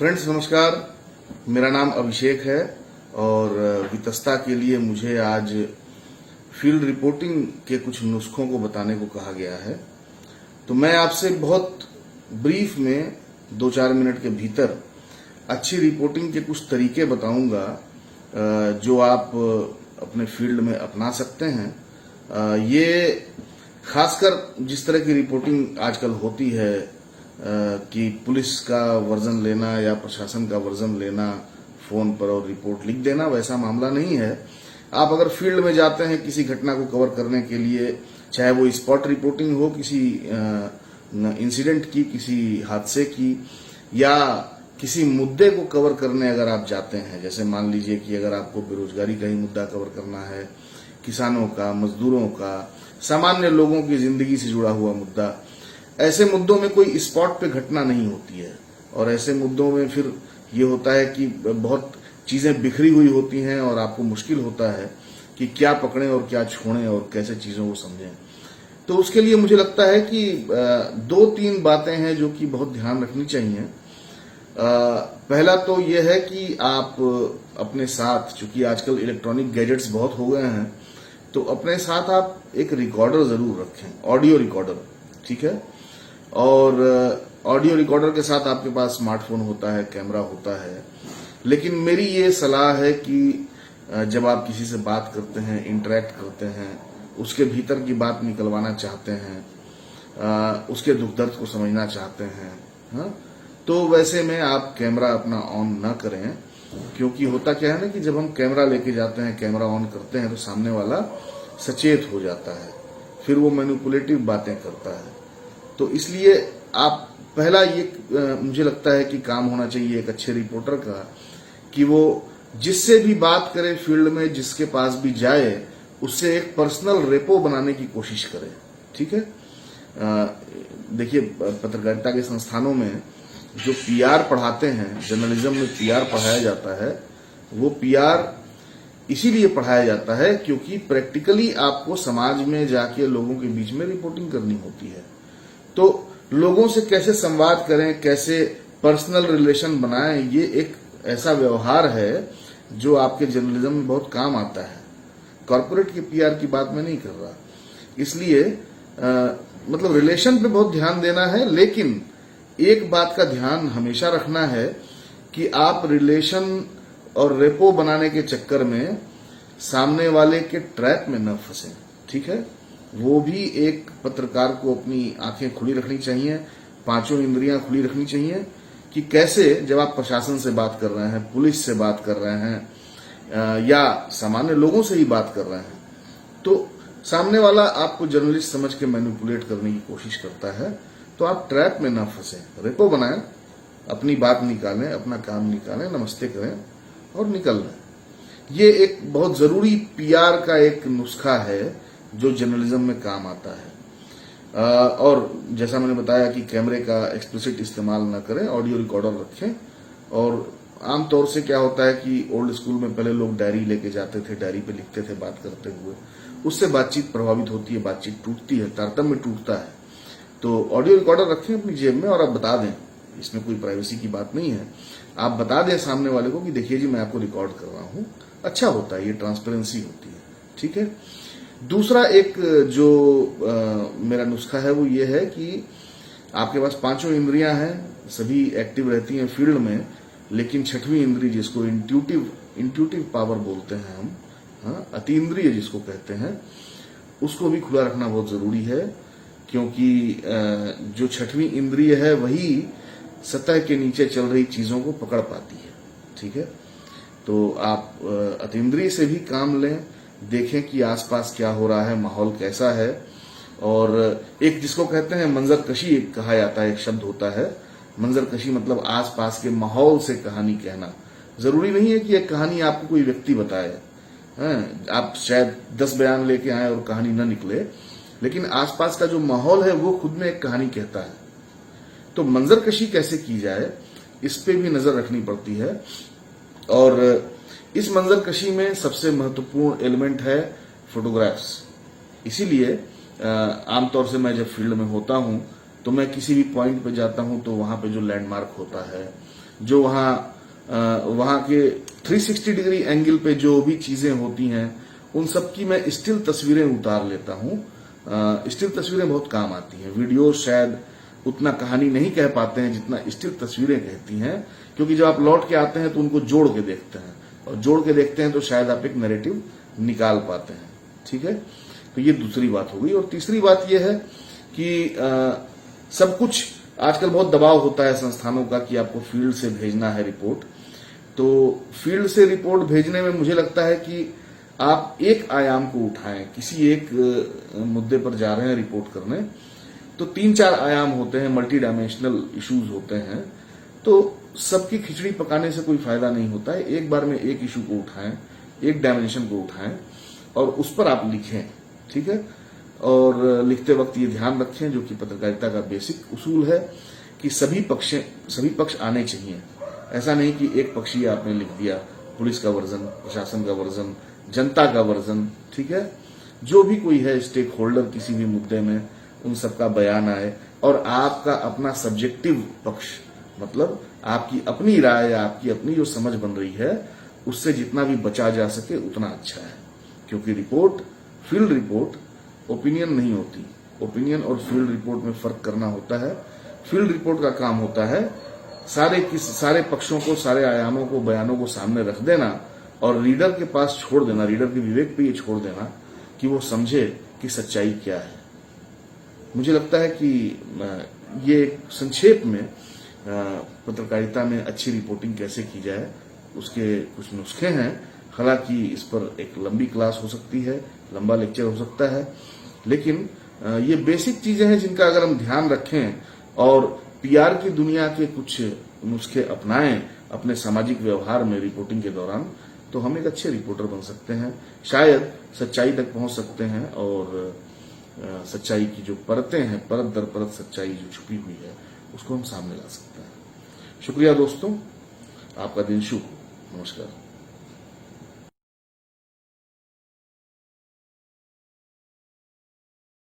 Friends नमस्कार, मेरा नाम अभिषेक है और वितस्ता के लिए मुझे आज फील्ड रिपोर्टिंग के कुछ नुस्खों को बताने को कहा गया है। तो मैं आपसे बहुत ब्रीफ में 2-4 मिनट के भीतर अच्छी रिपोर्टिंग के कुछ तरीके बताऊंगा जो आप अपने फील्ड में अपना सकते हैं। ये खासकर जिस तरह की रिपोर्टिंग आजकल होती है कि पुलिस का वर्जन लेना या प्रशासन का वर्जन लेना फोन पर और रिपोर्ट लिख देना, वैसा मामला नहीं है। आप अगर फील्ड में जाते हैं किसी घटना को कवर करने के लिए, चाहे वो स्पॉट रिपोर्टिंग हो किसी इंसिडेंट की, किसी हादसे की, या किसी मुद्दे को कवर करने अगर आप जाते हैं, जैसे मान लीजिए कि अगर आपको बेरोजगारी का ही मुद्दा कवर करना है, किसानों का, मजदूरों का, सामान्य लोगों की जिंदगी से जुड़ा हुआ मुद्दा, ऐसे मुद्दों में कोई स्पॉट पे घटना नहीं होती है और ऐसे मुद्दों में फिर ये होता है कि बहुत चीजें बिखरी हुई होती हैं और आपको मुश्किल होता है कि क्या पकड़ें और क्या छोड़ें और कैसे चीजों को समझें। तो उसके लिए मुझे लगता है कि 2-3 बातें हैं जो कि बहुत ध्यान रखनी चाहिए। पहला तो यह है कि आप अपने साथ, चूंकि आजकल इलेक्ट्रॉनिक गैजेट्स बहुत हो गए हैं, तो अपने साथ आप एक रिकॉर्डर जरूर रखें, ऑडियो रिकॉर्डर, ठीक है। और ऑडियो रिकॉर्डर के साथ आपके पास स्मार्टफोन होता है, कैमरा होता है। लेकिन मेरी ये सलाह है कि जब आप किसी से बात करते हैं, इंटरेक्ट करते हैं, उसके भीतर की बात निकलवाना चाहते हैं, उसके दुख दर्द को समझना चाहते हैं, हाँ, तो वैसे में आप कैमरा अपना ऑन न करें। क्योंकि होता क्या है ना कि जब हम कैमरा लेके जाते हैं, कैमरा ऑन करते हैं, तो सामने वाला सचेत हो जाता है, फिर वो मैनिपुलेटिव बातें करता है। तो इसलिए आप पहला ये मुझे लगता है कि काम होना चाहिए एक अच्छे रिपोर्टर का कि वो जिससे भी बात करे फील्ड में, जिसके पास भी जाए, उससे एक पर्सनल रेपो बनाने की कोशिश करे, ठीक है। देखिए, पत्रकारिता के संस्थानों में जो पीआर पढ़ाते हैं, जर्नलिज्म में पीआर पढ़ाया जाता है, वो पीआर इसीलिए पढ़ाया जाता है क्योंकि प्रैक्टिकली आपको समाज में जाके लोगों के बीच में रिपोर्टिंग करनी होती है। तो लोगों से कैसे संवाद करें, कैसे पर्सनल रिलेशन बनाएं, ये एक ऐसा व्यवहार है जो आपके जर्नलिज्म में बहुत काम आता है। कॉर्पोरेट के पीआर की बात मैं नहीं कर रहा। इसलिए मतलब रिलेशन पे बहुत ध्यान देना है, लेकिन एक बात का ध्यान हमेशा रखना है कि आप रिलेशन और रेपो बनाने के चक्कर में सामने वाले के ट्रैप में न फंसे, ठीक है। वो भी एक पत्रकार को अपनी आंखें खुली रखनी चाहिए, 5 इंद्रियां खुली रखनी चाहिए कि कैसे जब आप प्रशासन से बात कर रहे हैं, पुलिस से बात कर रहे हैं या सामान्य लोगों से ही बात कर रहे हैं, तो सामने वाला आपको जर्नलिस्ट समझ के मैनिपुलेट करने की कोशिश करता है, तो आप ट्रैप में ना फंसे, रेपो बनाएं, अपनी बात निकालें, अपना काम निकालें, नमस्ते करें और निकल लें। ये एक बहुत जरूरी पीआर का एक नुस्खा है जो जर्नलिज्म में काम आता है। और जैसा मैंने बताया कि कैमरे का एक्सप्लिसिट इस्तेमाल न करें, ऑडियो रिकॉर्डर रखें। और आमतौर से क्या होता है कि ओल्ड स्कूल में पहले लोग डायरी लेके जाते थे, डायरी पे लिखते थे बात करते हुए, उससे बातचीत प्रभावित होती है, बातचीत टूटती है, तारतम्य टूटता है। तो ऑडियो रिकॉर्डर रखें अपनी जेब में और आप बता दें, इसमें कोई प्राइवेसी की बात नहीं है, आप बता दें सामने वाले को कि देखिए जी मैं आपको रिकॉर्ड कर रहा हूं। अच्छा होता है, ये ट्रांसपेरेंसी होती है, ठीक है। दूसरा एक जो मेरा नुस्खा है वो ये है कि आपके पास 5 इंद्रियां हैं, सभी एक्टिव रहती हैं फील्ड में, लेकिन 6वीं इंद्री जिसको इंट्यूटिव पावर बोलते हैं हम, हाँ, अतीन्द्रिय जिसको कहते हैं, उसको भी खुला रखना बहुत जरूरी है। क्योंकि जो 6वीं इंद्रिय है वही सतह के नीचे चल रही चीजों को पकड़ पाती है, ठीक है। तो आप अतीन्द्रिय से भी काम लें, देखें कि आसपास क्या हो रहा है, माहौल कैसा है। और एक जिसको कहते हैं मंजर कशी कहा जाता है, एक शब्द होता है मंजर कशी, मतलब आसपास के माहौल से कहानी कहना। जरूरी नहीं है कि एक कहानी आपको कोई व्यक्ति बताए, आप शायद 10 बयान लेके आए और कहानी न निकले, लेकिन आसपास का जो माहौल है वो खुद में एक कहानी कहता है। तो मंजर कशी कैसे की जाए, इस पे भी नजर रखनी पड़ती है। और इस मंजर कशी में सबसे महत्वपूर्ण एलिमेंट है फोटोग्राफ्स। इसीलिए आमतौर से मैं जब फील्ड में होता हूं तो मैं किसी भी पॉइंट पे जाता हूं तो वहां पे जो लैंडमार्क होता है, जो वहां के 360 डिग्री एंगल पे जो भी चीजें होती हैं उन सब की मैं स्टिल तस्वीरें उतार लेता हूं। स्टिल तस्वीरें बहुत काम आती हैं। वीडियो शायद उतना कहानी नहीं कह पाते हैं जितना स्टिल तस्वीरें कहती हैं, क्योंकि जब आप लौट के आते हैं तो उनको जोड़ के देखते हैं, और जोड़ के देखते हैं तो शायद आप एक नैरेटिव निकाल पाते हैं। ठीक है, तो ये दूसरी बात हो गई। और तीसरी बात यह है कि सब कुछ आजकल बहुत दबाव होता है संस्थानों का कि आपको फील्ड से भेजना है रिपोर्ट। तो फील्ड से रिपोर्ट भेजने में मुझे लगता है कि आप एक आयाम को उठाएं। किसी एक मुद्दे पर जा रहे हैं रिपोर्ट करने, तो 3-4 आयाम होते हैं, मल्टी डायमेंशनल इश्यूज होते हैं। तो सबकी खिचड़ी पकाने से कोई फायदा नहीं होता है। एक बार में एक इशू को उठाएं, एक डायमेंशन को उठाएं और उस पर आप लिखें। ठीक है, और लिखते वक्त ये ध्यान रखें, जो कि पत्रकारिता का बेसिक उसूल है, कि सभी पक्ष आने चाहिए। ऐसा नहीं कि एक पक्ष ही आपने लिख दिया, पुलिस का वर्जन, प्रशासन का वर्जन, जनता का वर्जन। ठीक है, जो भी कोई है स्टेक होल्डर किसी भी मुद्दे में, उन सबका बयान आए और आपका अपना सब्जेक्टिव पक्ष, मतलब आपकी अपनी राय, आपकी अपनी जो समझ बन रही है, उससे जितना भी बचा जा सके उतना अच्छा है। क्योंकि रिपोर्ट, फील्ड रिपोर्ट ओपिनियन नहीं होती। ओपिनियन और फील्ड रिपोर्ट में फर्क करना होता है। फील्ड रिपोर्ट का काम होता है सारे पक्षों को, सारे आयामों को, बयानों को सामने रख देना और रीडर के पास छोड़ देना, रीडर के विवेक पे ये छोड़ देना कि वो समझे कि सच्चाई क्या है। मुझे लगता है कि ये संक्षेप में पत्रकारिता में अच्छी रिपोर्टिंग कैसे की जाए उसके कुछ नुस्खे हैं। हालांकि इस पर एक लंबी क्लास हो सकती है, लंबा लेक्चर हो सकता है, लेकिन ये बेसिक चीजें हैं जिनका अगर हम ध्यान रखें और पीआर की दुनिया के कुछ नुस्खे अपनाएं अपने सामाजिक व्यवहार में रिपोर्टिंग के दौरान, तो हम एक अच्छे रिपोर्टर बन सकते हैं। शायद सच्चाई तक पहुंच सकते हैं और सच्चाई की जो परतें हैं, परत दर परत सच्चाई जो छुपी हुई है, उसको हम सामने ला सकते हैं। शुक्रिया दोस्तों, आपका दिन शुभ हो। नमस्कार।